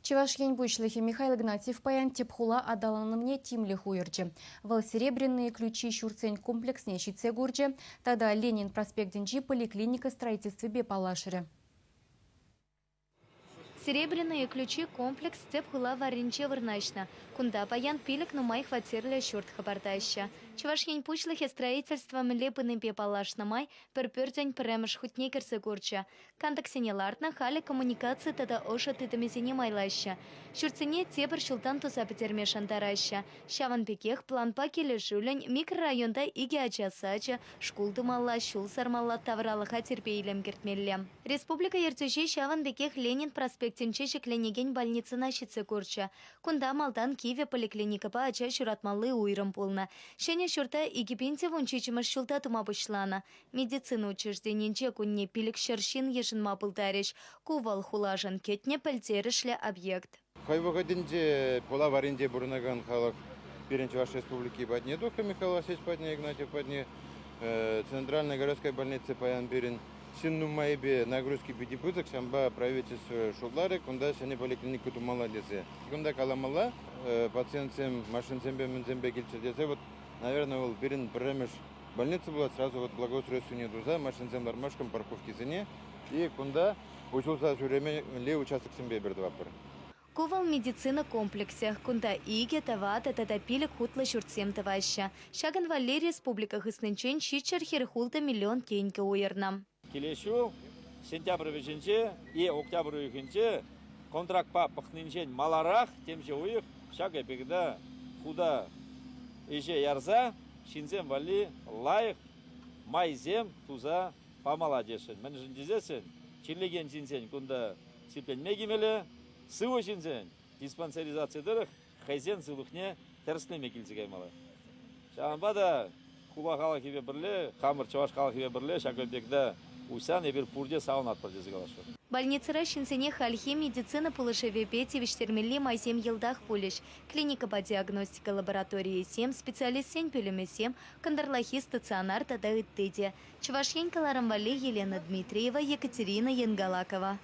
Чевашьень бучлыхи Михаил Игнатьев паян тепхула адаланымне тимли хуйырчы. Вал серебряные ключи щурцень комплексне щитсе гурчы. Тогда Ленин проспектенчи поликлиника строительства бепалашыры. Серебряные ключи комплекс тепхула варинче вырначна. Кунда паян пилик нумай хватирля щурт хабартаща. Чевашьень пучлыхи строительством лепыны бепалашна май перпертень премеш хутнекерсы гурча. Кантаксене лартна хали коммуникации тада оша тытамезине майлаща. Щурцене тепер шултан туса петерме шантараща. Шаван пекех план пакеле жулень микрорайонда иги ачасача шкулды малла шул сармалла тавралыха терпейлем кертмеллем. Республика ертежи шаван пекех Ленин проспект Тенчешек Ленеген больницына щитсе курча. Кунда малдан Киеве поликлиника па ача шуратмалы уйрым полна. Шене шурта игипинте вончичимаш шулта тума пышлана. Медицина учрежденинче кунне пилик шершин ешин мапылтариш. Кувал хулажан кетне пельтеришле объект. Хайвагадинде пола варинде бурнаган халах Перенче вашей республики падне духа Михаил Васильевич падне Игнатьев падне Центральной городской больницы паян Берин. Синну майбе нагрузки бедибузок самба правительство шудлары, кунда сене поликлинику тумала десе. Кунда каламала пациентам машинцембе мензембе кельчедесе. Вот, наверное, ол Берин премеш больница была сразу вот благоустройственные дуза, машинцем дармашкам парковки зене. И кунда учился время ле участок сембе бердвапер. Кувал медицина комплексе. Кунда иге тавата татапилик хутла щуртсем таваща. Шаган вали республика хыснынчен щичер херхулта миллион тенька уернам. Келешу сентябрь веченче и октябрь веченче контракт па пахнинчен маларах темче уих шага бегда худа иже ярза шинзем вали лайх майзем туза памаладешен менжин дизесен чиллеген шинзен кунда сиплен мегимеле сыво шинзен диспансеризациядыр хайзен сылухне терслеме килсегай мала шамбада куба халахибе бирле хамыр чаваш халахибе бирле шага бегда усан эбир пурде саунат продезгалашу. Больница Шинсене хальхи медицина полышеве пети виштермели майсем елдах полиш. Клиника по диагностике лаборатории 7, специалист сень пелеме 7, кандарлахи стационар тада иттыде. Чевашьень Каларамвали Елена Дмитриева, Екатерина Янгалакова.